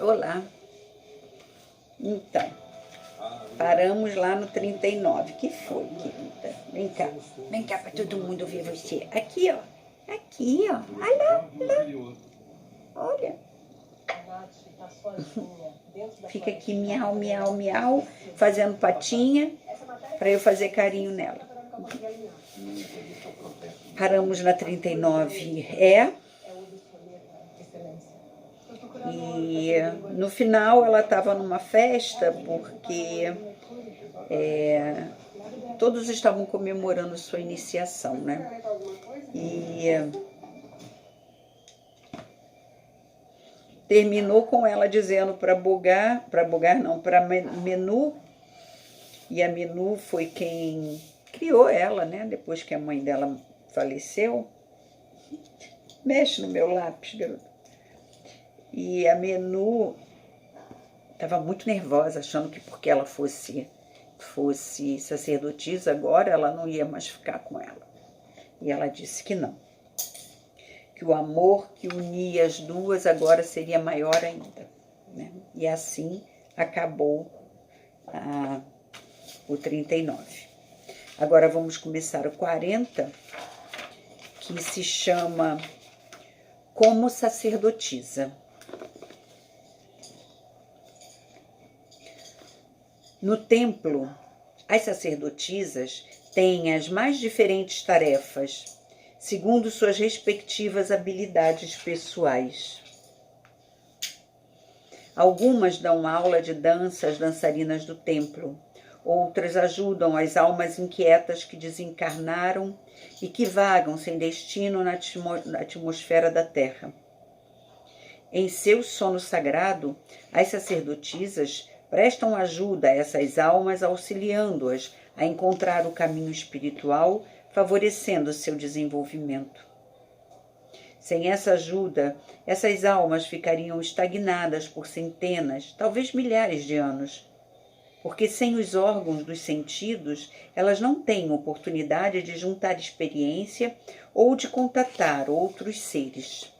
Olá. Então, paramos lá no 39. Que foi, querida? Vem cá. Vem cá para todo mundo ver você. Aqui, ó. Aqui, ó. Olha lá. Olha. Fica aqui miau, miau, miau, fazendo patinha para eu fazer carinho nela. Paramos na 39. E no final ela estava numa festa porque todos estavam comemorando sua iniciação, né? E terminou com ela dizendo para Menu, e a Menu foi quem criou ela, né? Depois que a mãe dela faleceu. Mexe no meu lápis, garoto. E a Menu estava muito nervosa, achando que porque ela fosse sacerdotisa agora, ela não ia mais ficar com ela. E ela disse que não. Que o amor que unia as duas agora seria maior ainda, né? E assim acabou o 39. Agora vamos começar o 40, que se chama Como Sacerdotisa. No templo, as sacerdotisas têm as mais diferentes tarefas, segundo suas respectivas habilidades pessoais. Algumas dão aula de dança às dançarinas do templo, outras ajudam as almas inquietas que desencarnaram e que vagam sem destino na atmosfera da Terra. Em seu sono sagrado, as sacerdotisas prestam ajuda a essas almas, auxiliando-as a encontrar o caminho espiritual, favorecendo seu desenvolvimento. Sem essa ajuda, essas almas ficariam estagnadas por centenas, talvez milhares de anos, porque sem os órgãos dos sentidos, elas não têm oportunidade de juntar experiência ou de contatar outros seres.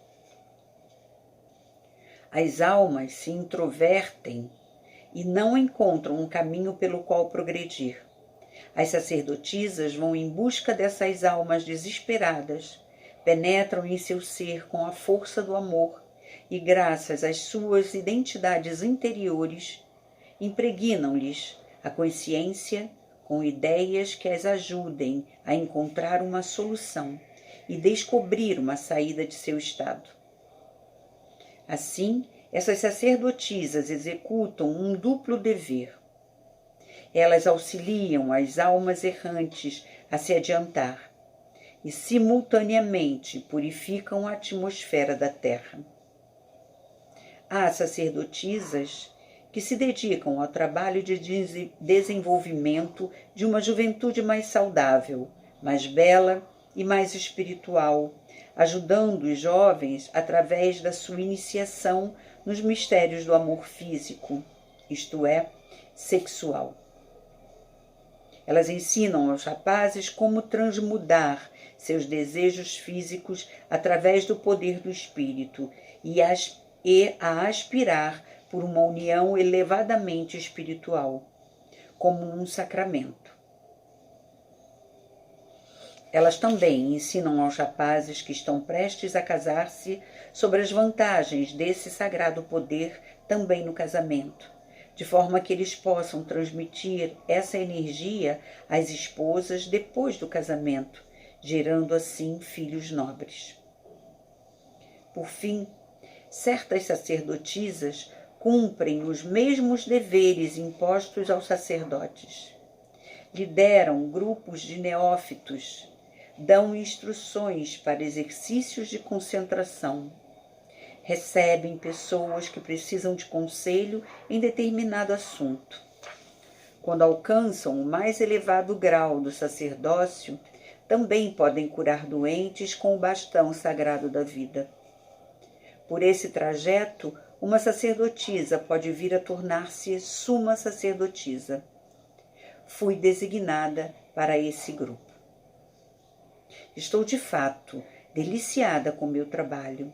As almas se introvertem e não encontram um caminho pelo qual progredir. As sacerdotisas vão em busca dessas almas desesperadas, penetram em seu ser com a força do amor e, graças às suas identidades interiores, impregnam-lhes a consciência com ideias que as ajudem a encontrar uma solução e descobrir uma saída de seu estado. Assim, essas sacerdotisas executam um duplo dever. Elas auxiliam as almas errantes a se adiantar e, simultaneamente, purificam a atmosfera da Terra. Há sacerdotisas que se dedicam ao trabalho de desenvolvimento de uma juventude mais saudável, mais bela e mais espiritual, ajudando os jovens através da sua iniciação nos mistérios do amor físico, isto é, sexual. Elas ensinam aos rapazes como transmudar seus desejos físicos através do poder do espírito e a aspirar por uma união elevadamente espiritual, como um sacramento. Elas também ensinam aos rapazes que estão prestes a casar-se sobre as vantagens desse sagrado poder também no casamento, de forma que eles possam transmitir essa energia às esposas depois do casamento, gerando assim filhos nobres. Por fim, certas sacerdotisas cumprem os mesmos deveres impostos aos sacerdotes. Lideram grupos de neófitos, dão instruções para exercícios de concentração, recebem pessoas que precisam de conselho em determinado assunto. Quando alcançam o mais elevado grau do sacerdócio, também podem curar doentes com o bastão sagrado da vida. Por esse trajeto, uma sacerdotisa pode vir a tornar-se suma sacerdotisa. Fui designada para esse grupo. Estou, de fato, deliciada com meu trabalho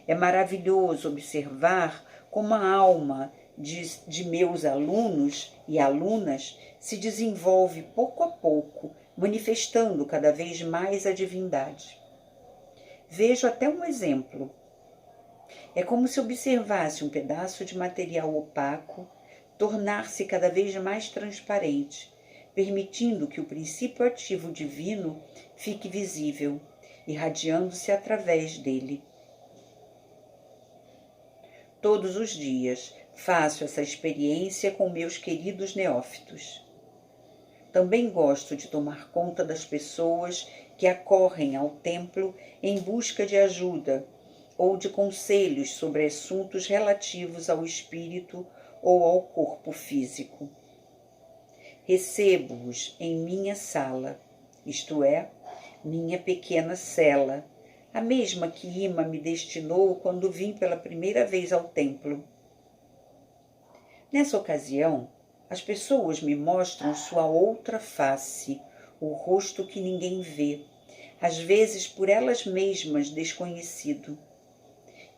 É maravilhoso observar como a alma de meus alunos e alunas se desenvolve pouco a pouco, manifestando cada vez mais a divindade. Vejo até um exemplo. É como se observasse um pedaço de material opaco tornar-se cada vez mais transparente, permitindo que o princípio ativo divino fique visível, irradiando-se através dele. Todos os dias faço essa experiência com meus queridos neófitos. Também gosto de tomar conta das pessoas que acorrem ao templo em busca de ajuda ou de conselhos sobre assuntos relativos ao espírito ou ao corpo físico. Recebo-os em minha sala, isto é, minha pequena cela, a mesma que Ima me destinou quando vim pela primeira vez ao templo. Nessa ocasião, as pessoas me mostram sua outra face, o rosto que ninguém vê, às vezes por elas mesmas desconhecido.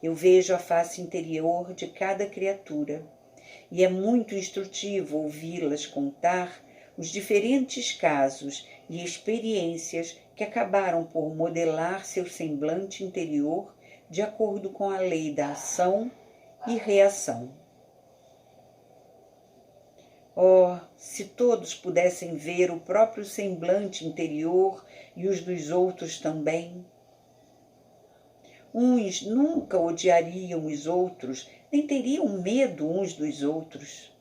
Eu vejo a face interior de cada criatura, e é muito instrutivo ouvi-las contar os diferentes casos e experiências que acabaram por modelar seu semblante interior de acordo com a lei da ação e reação. Oh, se todos pudessem ver o próprio semblante interior e os dos outros também! Uns nunca odiariam os outros, nem teriam medo uns dos outros.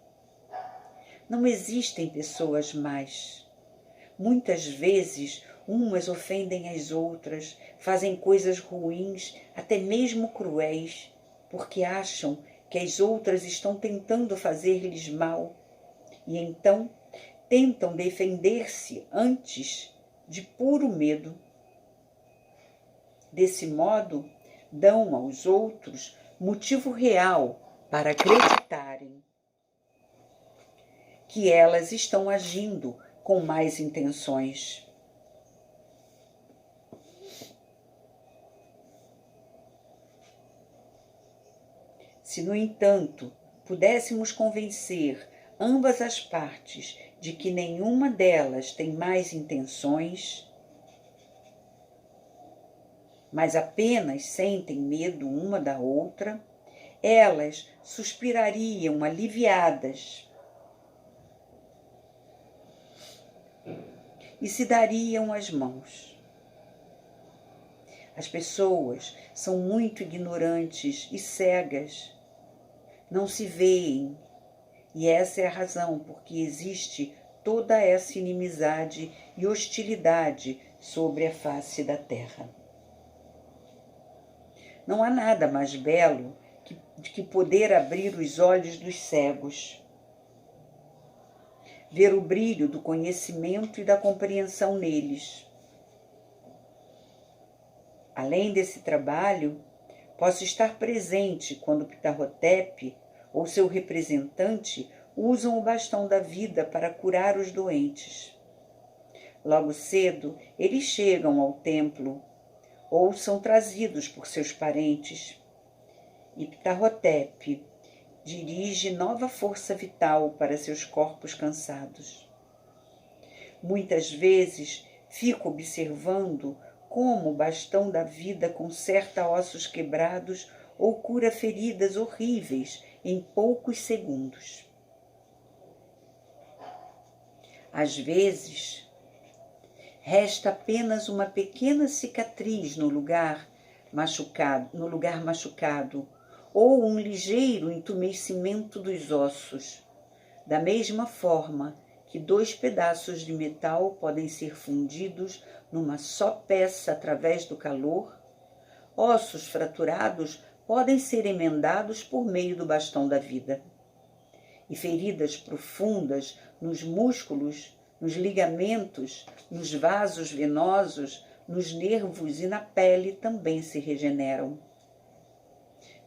Não existem pessoas más. Muitas vezes, umas ofendem as outras, fazem coisas ruins, até mesmo cruéis, porque acham que as outras estão tentando fazer-lhes mal. E então tentam defender-se antes de puro medo. Desse modo, dão aos outros motivo real para acreditarem que elas estão agindo com más intenções. Se, no entanto, pudéssemos convencer ambas as partes de que nenhuma delas tem más intenções, mas apenas sentem medo uma da outra, elas suspirariam aliviadas e se dariam as mãos. As pessoas são muito ignorantes e cegas, não se veem, e essa é a razão por que existe toda essa inimizade e hostilidade sobre a face da terra. Não há nada mais belo que poder abrir os olhos dos cegos, ver o brilho do conhecimento e da compreensão neles. Além desse trabalho, posso estar presente quando Ptah-hotep ou seu representante usam o bastão da vida para curar os doentes. Logo cedo, eles chegam ao templo ou são trazidos por seus parentes. E Ptah-hotep dirige nova força vital para seus corpos cansados. Muitas vezes fico observando como o bastão da vida conserta ossos quebrados ou cura feridas horríveis em poucos segundos. Às vezes, resta apenas uma pequena cicatriz no lugar machucado, ou um ligeiro entumecimento dos ossos, da mesma forma que 2 pedaços de metal podem ser fundidos numa só peça através do calor. Ossos fraturados podem ser emendados por meio do bastão da vida. E feridas profundas nos músculos, nos ligamentos, nos vasos venosos, nos nervos e na pele também se regeneram.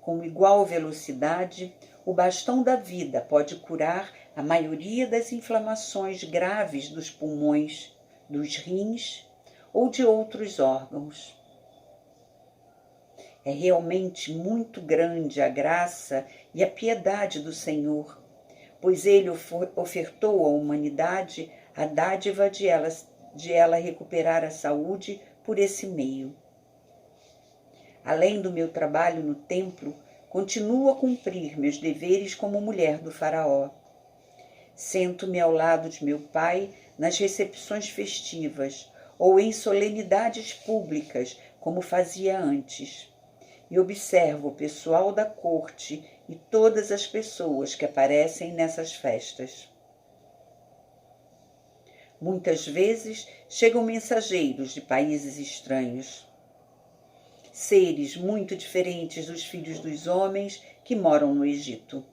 Com igual velocidade, o bastão da vida pode curar a maioria das inflamações graves dos pulmões, dos rins ou de outros órgãos. É realmente muito grande a graça e a piedade do Senhor, pois Ele ofertou à humanidade a dádiva de ela recuperar a saúde por esse meio. Além do meu trabalho no templo, continuo a cumprir meus deveres como mulher do faraó. Sento-me ao lado de meu pai nas recepções festivas ou em solenidades públicas, como fazia antes, e observo o pessoal da corte e todas as pessoas que aparecem nessas festas. Muitas vezes chegam mensageiros de países estranhos, seres muito diferentes dos filhos dos homens que moram no Egito.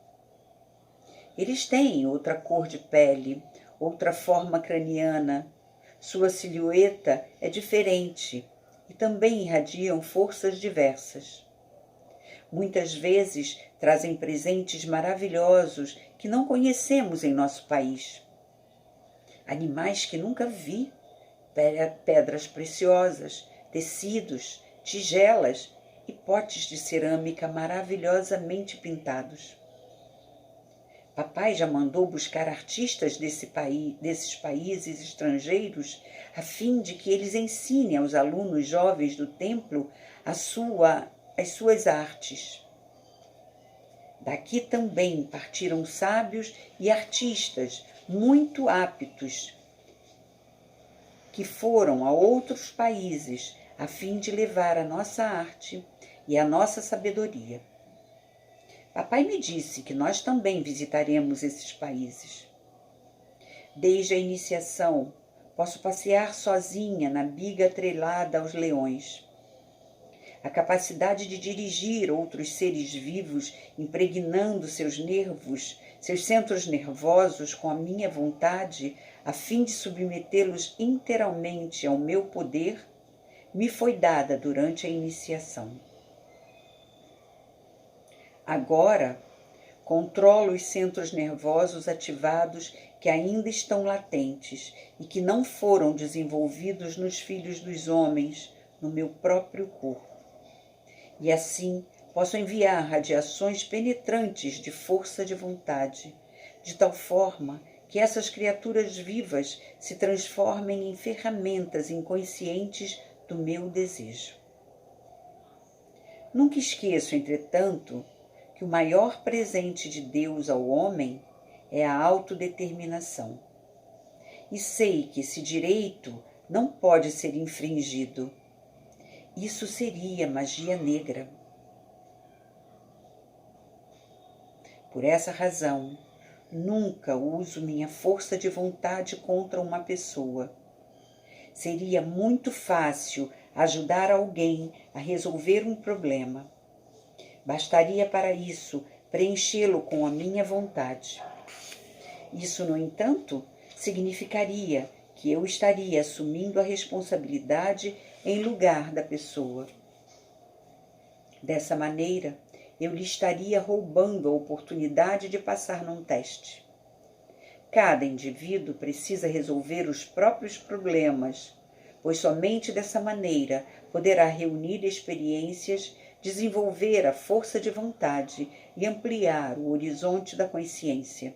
Eles têm outra cor de pele, outra forma craniana, sua silhueta é diferente e também irradiam forças diversas. Muitas vezes trazem presentes maravilhosos que não conhecemos em nosso país. Animais que nunca vi, pedras preciosas, tecidos, tigelas e potes de cerâmica maravilhosamente pintados. Papai já mandou buscar artistas desses países estrangeiros a fim de que eles ensinem aos alunos jovens do templo as suas artes. Daqui também partiram sábios e artistas muito aptos que foram a outros países a fim de levar a nossa arte e a nossa sabedoria. Papai me disse que nós também visitaremos esses países. Desde a iniciação, posso passear sozinha na biga atrelada aos leões. A capacidade de dirigir outros seres vivos, impregnando seus centros nervosos com a minha vontade, a fim de submetê-los inteiramente ao meu poder, me foi dada durante a iniciação. Agora, controlo os centros nervosos ativados que ainda estão latentes e que não foram desenvolvidos nos filhos dos homens, no meu próprio corpo. E assim posso enviar radiações penetrantes de força de vontade, de tal forma que essas criaturas vivas se transformem em ferramentas inconscientes do meu desejo. Nunca esqueço, entretanto, que o maior presente de Deus ao homem é a autodeterminação. E sei que esse direito não pode ser infringido. Isso seria magia negra. Por essa razão, nunca uso minha força de vontade contra uma pessoa. Seria muito fácil ajudar alguém a resolver um problema. Bastaria para isso preenchê-lo com a minha vontade. Isso, no entanto, significaria que eu estaria assumindo a responsabilidade em lugar da pessoa. Dessa maneira, eu lhe estaria roubando a oportunidade de passar num teste. Cada indivíduo precisa resolver os próprios problemas, pois somente dessa maneira poderá reunir experiências, desenvolver a força de vontade e ampliar o horizonte da consciência.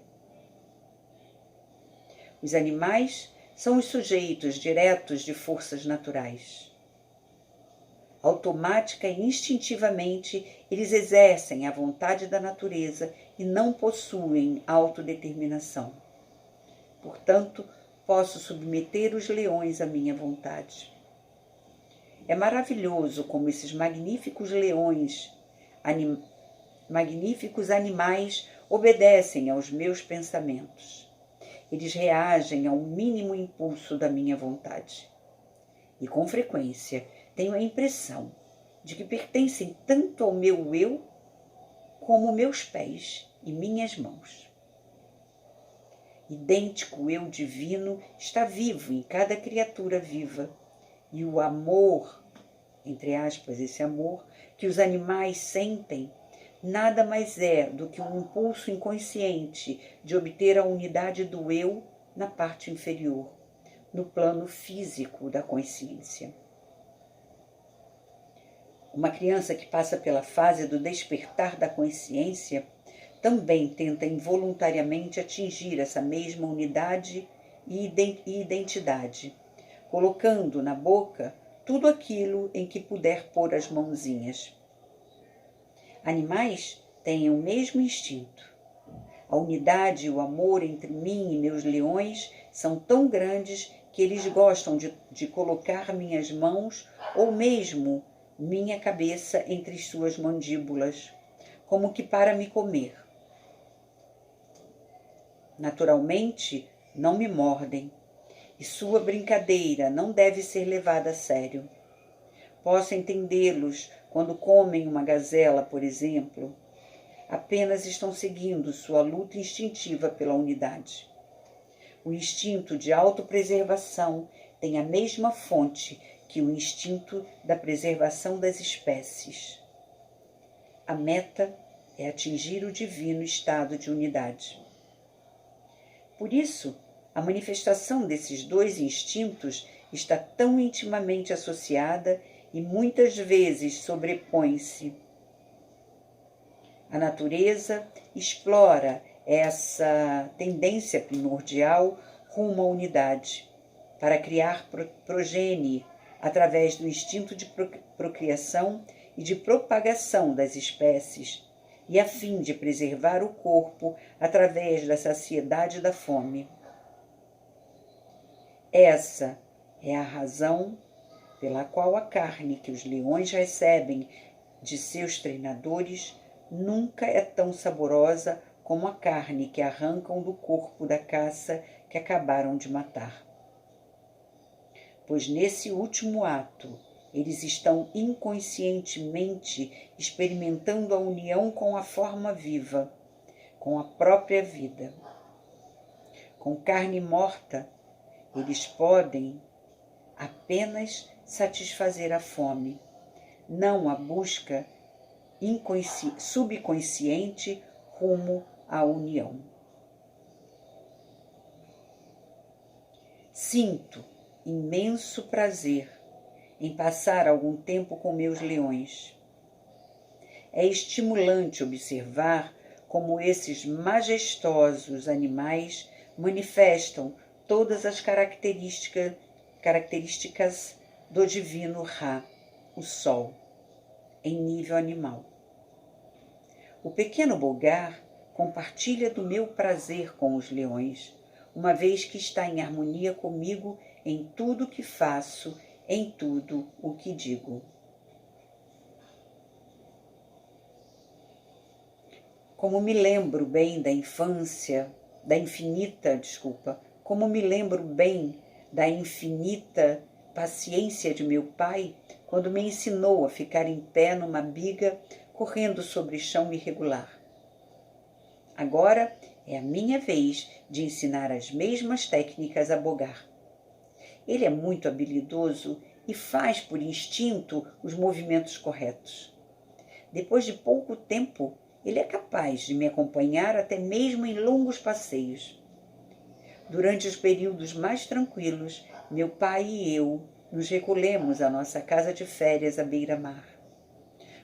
Os animais são os sujeitos diretos de forças naturais. Automática e instintivamente, eles exercem a vontade da natureza e não possuem autodeterminação. Portanto, posso submeter os leões à minha vontade. É maravilhoso como esses magníficos animais obedecem aos meus pensamentos. Eles reagem ao mínimo impulso da minha vontade. E, com frequência, tenho a impressão de que pertencem tanto ao meu eu como meus pés e minhas mãos. Idêntico eu divino está vivo em cada criatura viva, e o amor, entre aspas, esse amor que os animais sentem, nada mais é do que um impulso inconsciente de obter a unidade do eu na parte inferior, no plano físico da consciência. Uma criança que passa pela fase do despertar da consciência também tenta involuntariamente atingir essa mesma unidade e identidade, colocando na boca tudo aquilo em que puder pôr as mãozinhas. Animais têm o mesmo instinto. A unidade e o amor entre mim e meus leões são tão grandes que eles gostam de colocar minhas mãos ou mesmo minha cabeça entre suas mandíbulas, como que para me comer. Naturalmente, não me mordem, e sua brincadeira não deve ser levada a sério. Posso entendê-los quando comem uma gazela, por exemplo. Apenas estão seguindo sua luta instintiva pela unidade. O instinto de autopreservação tem a mesma fonte que o instinto da preservação das espécies. A meta é atingir o divino estado de unidade. Por isso, a manifestação desses dois instintos está tão intimamente associada e muitas vezes sobrepõe-se. A natureza explora essa tendência primordial rumo à unidade, para criar progenie através do instinto de procriação e de propagação das espécies, e a fim de preservar o corpo através da saciedade da fome. Essa é a razão pela qual a carne que os leões recebem de seus treinadores nunca é tão saborosa como a carne que arrancam do corpo da caça que acabaram de matar. Pois nesse último ato, eles estão inconscientemente experimentando a união com a forma viva, com a própria vida. Com carne morta, eles podem apenas satisfazer a fome, não a busca subconsciente rumo à união. Sinto imenso prazer em passar algum tempo com meus leões. É estimulante observar como esses majestosos animais manifestam todas as características do divino Ra, o Sol, em nível animal. O pequeno Bogar compartilha do meu prazer com os leões, uma vez que está em harmonia comigo em tudo o que faço, em tudo o que digo. Como me lembro bem como me lembro bem da infinita paciência de meu pai quando me ensinou a ficar em pé numa biga correndo sobre chão irregular. Agora é a minha vez de ensinar as mesmas técnicas a Bogar. Ele é muito habilidoso e faz por instinto os movimentos corretos. Depois de pouco tempo, ele é capaz de me acompanhar até mesmo em longos passeios. Durante os períodos mais tranquilos, meu pai e eu nos recolhemos à nossa casa de férias à beira-mar.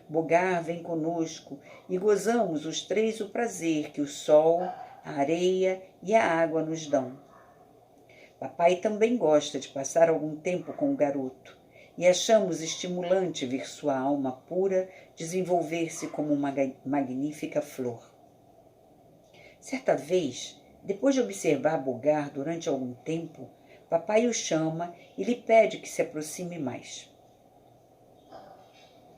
Bogar vem conosco e gozamos os três o prazer que o sol, a areia e a água nos dão. Papai também gosta de passar algum tempo com o garoto e achamos estimulante ver sua alma pura desenvolver-se como uma magnífica flor. Certa vez, depois de observar Bogar durante algum tempo, papai o chama e lhe pede que se aproxime mais.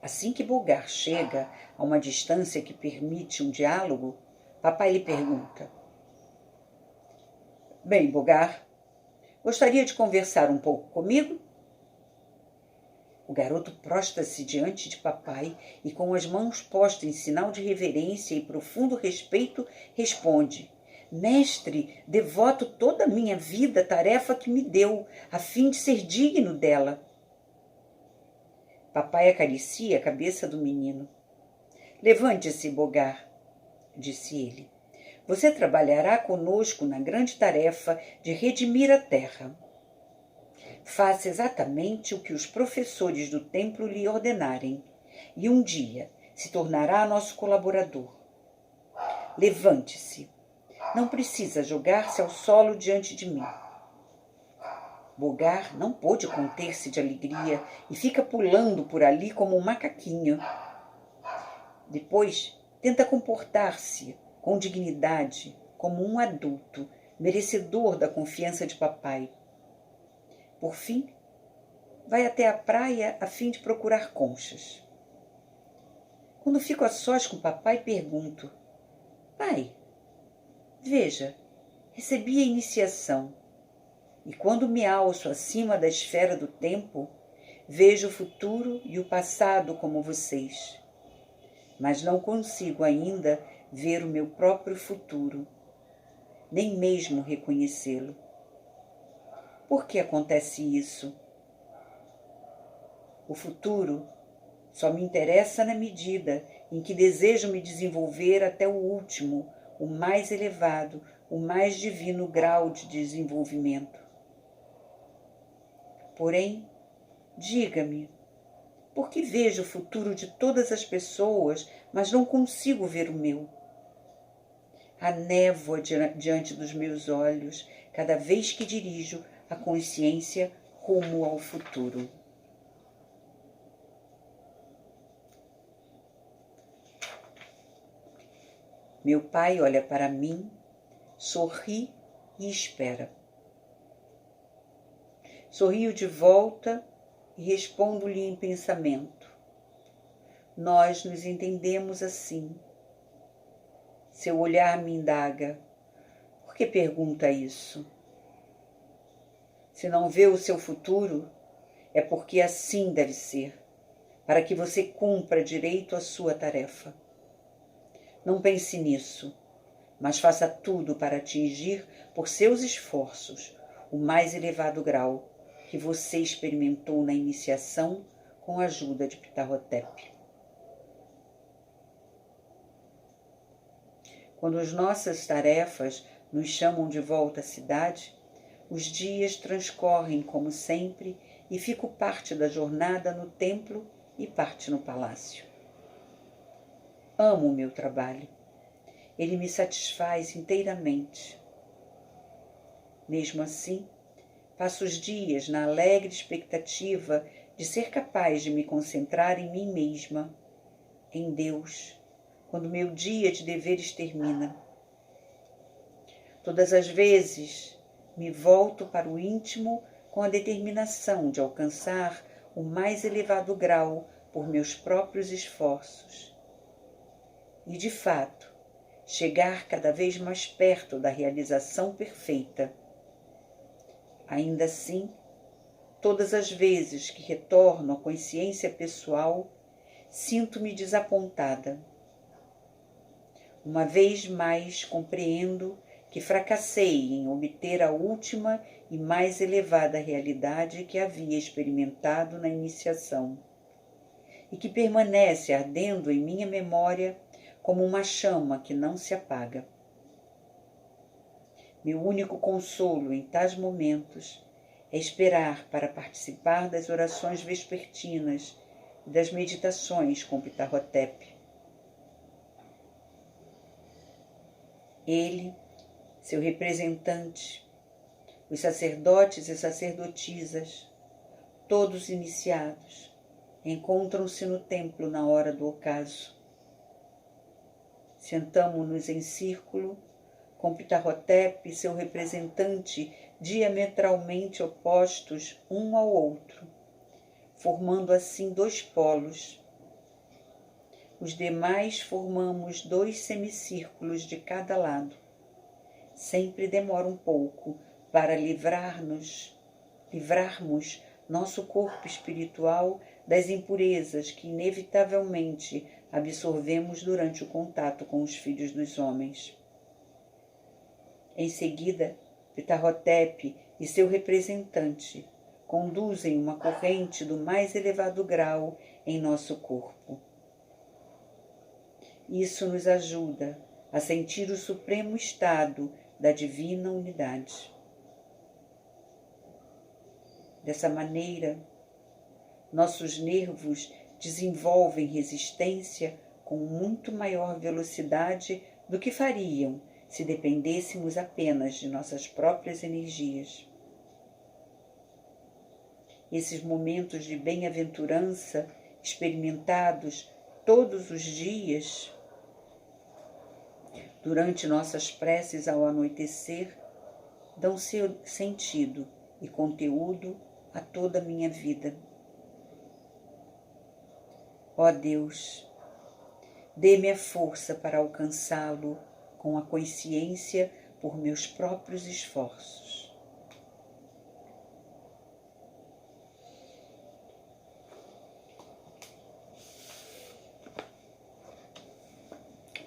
Assim que Bogar chega a uma distância que permite um diálogo, papai lhe pergunta: "Bem, Bogar, gostaria de conversar um pouco comigo?" O garoto prostra-se diante de papai e, com as mãos postas em sinal de reverência e profundo respeito, responde: "Mestre, devoto toda a minha vida à tarefa que me deu, a fim de ser digno dela." Papai acaricia a cabeça do menino. "Levante-se, Bogar", disse ele. "Você trabalhará conosco na grande tarefa de redimir a terra. Faça exatamente o que os professores do templo lhe ordenarem. e um dia se tornará nosso colaborador. Levante-se. Não precisa jogar-se ao solo diante de mim. Bogar não pôde conter-se de alegria e fica pulando por ali como um macaquinho. Depois, tenta comportar-se com dignidade, como um adulto, merecedor da confiança de papai. Por fim, vai até a praia a fim de procurar conchas. Quando fico a sós com papai, pergunto: pai, veja, recebi a iniciação, e quando me alço acima da esfera do tempo, vejo o futuro e o passado como vocês. Mas não consigo ainda ver o meu próprio futuro, nem mesmo reconhecê-lo. Por que acontece isso? O futuro só me interessa na medida em que desejo me desenvolver até o último, o mais elevado, o mais divino grau de desenvolvimento. Porém, diga-me, por que vejo o futuro de todas as pessoas, mas não consigo ver o meu? Há névoa diante dos meus olhos, cada vez que dirijo a consciência rumo ao futuro. Meu pai olha para mim, sorri e espera. Sorrio de volta e respondo-lhe em pensamento. Nós nos entendemos assim. Seu olhar me indaga. Por que pergunta isso? Se não vê o seu futuro, é porque assim deve ser, para que você cumpra direito a sua tarefa. Não pense nisso, mas faça tudo para atingir, por seus esforços, o mais elevado grau que você experimentou na iniciação com a ajuda de Ptah-hotep. Quando as nossas tarefas nos chamam de volta à cidade, os dias transcorrem como sempre e fico parte da jornada no templo e parte no palácio. Amo o meu trabalho. Ele me satisfaz inteiramente. Mesmo assim, passo os dias na alegre expectativa de ser capaz de me concentrar em mim mesma, em Deus, quando meu dia de deveres termina. Todas as vezes me volto para o íntimo com a determinação de alcançar o mais elevado grau por meus próprios esforços. E, de fato, chegar cada vez mais perto da realização perfeita. Ainda assim, todas as vezes que retorno à consciência pessoal, sinto-me desapontada. Uma vez mais compreendo que fracassei em obter a última e mais elevada realidade que havia experimentado na iniciação, e que permanece ardendo em minha memória como uma chama que não se apaga. Meu único consolo em tais momentos é esperar para participar das orações vespertinas e das meditações com Ptah-hotep. Ele, seu representante, os sacerdotes e sacerdotisas, todos iniciados, encontram-se no templo na hora do ocaso. Sentamo-nos em círculo, com Ptah-hotep e seu representante diametralmente opostos um ao outro, formando assim dois polos. Os demais formamos 2 semicírculos de cada lado. Sempre demora um pouco para livrarmos nosso corpo espiritual das impurezas que inevitavelmente absorvemos durante o contato com os filhos dos homens. Em seguida, Ptah-hotep e seu representante conduzem uma corrente do mais elevado grau em nosso corpo. Isso nos ajuda a sentir o supremo estado da divina unidade. Dessa maneira, nossos nervos desenvolvem resistência com muito maior velocidade do que fariam se dependêssemos apenas de nossas próprias energias. Esses momentos de bem-aventurança experimentados todos os dias, durante nossas preces ao anoitecer, dão sentido e conteúdo a toda a minha vida. Ó Deus, dê-me a força para alcançá-lo com a consciência por meus próprios esforços.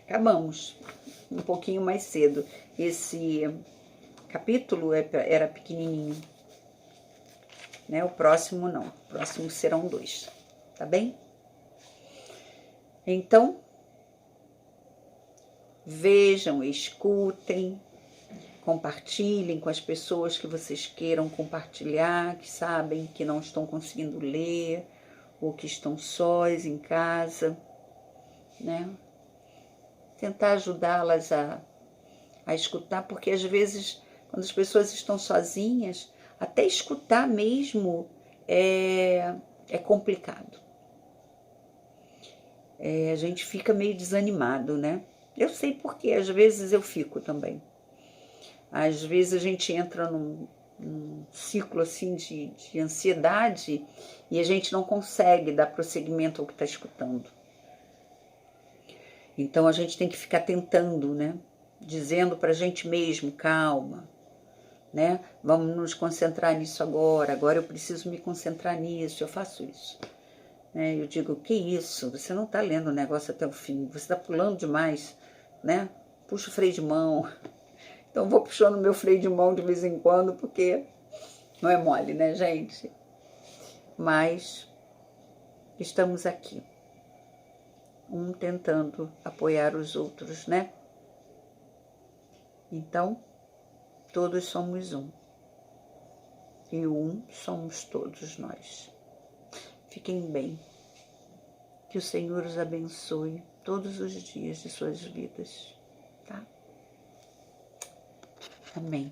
Acabamos um pouquinho mais cedo. Esse capítulo era pequenininho, né? O próximo não. O próximo serão 2, tá bem? Então, vejam, escutem, compartilhem com as pessoas que vocês queiram compartilhar, que sabem que não estão conseguindo ler, ou que estão sós em casa, né? Tentar ajudá-las a escutar, porque às vezes, quando as pessoas estão sozinhas, até escutar mesmo é complicado. A gente fica meio desanimado, né? Eu sei porque, às vezes eu fico também. Às vezes a gente entra num ciclo assim de ansiedade e a gente não consegue dar prosseguimento ao que está escutando. Então a gente tem que ficar tentando, né? Dizendo para a gente mesmo, calma, né? Vamos nos concentrar nisso agora eu preciso me concentrar nisso, eu faço isso. Né? Eu digo, que isso? Você não está lendo o negócio até o fim, você está pulando demais, né? Puxa o freio de mão. Então vou puxando meu freio de mão de vez em quando, porque não é mole, né, gente? Mas estamos aqui. Um tentando apoiar os outros, né? Então, todos somos um. E o um somos todos nós. Fiquem bem. Que o Senhor os abençoe todos os dias de suas vidas, tá? Amém.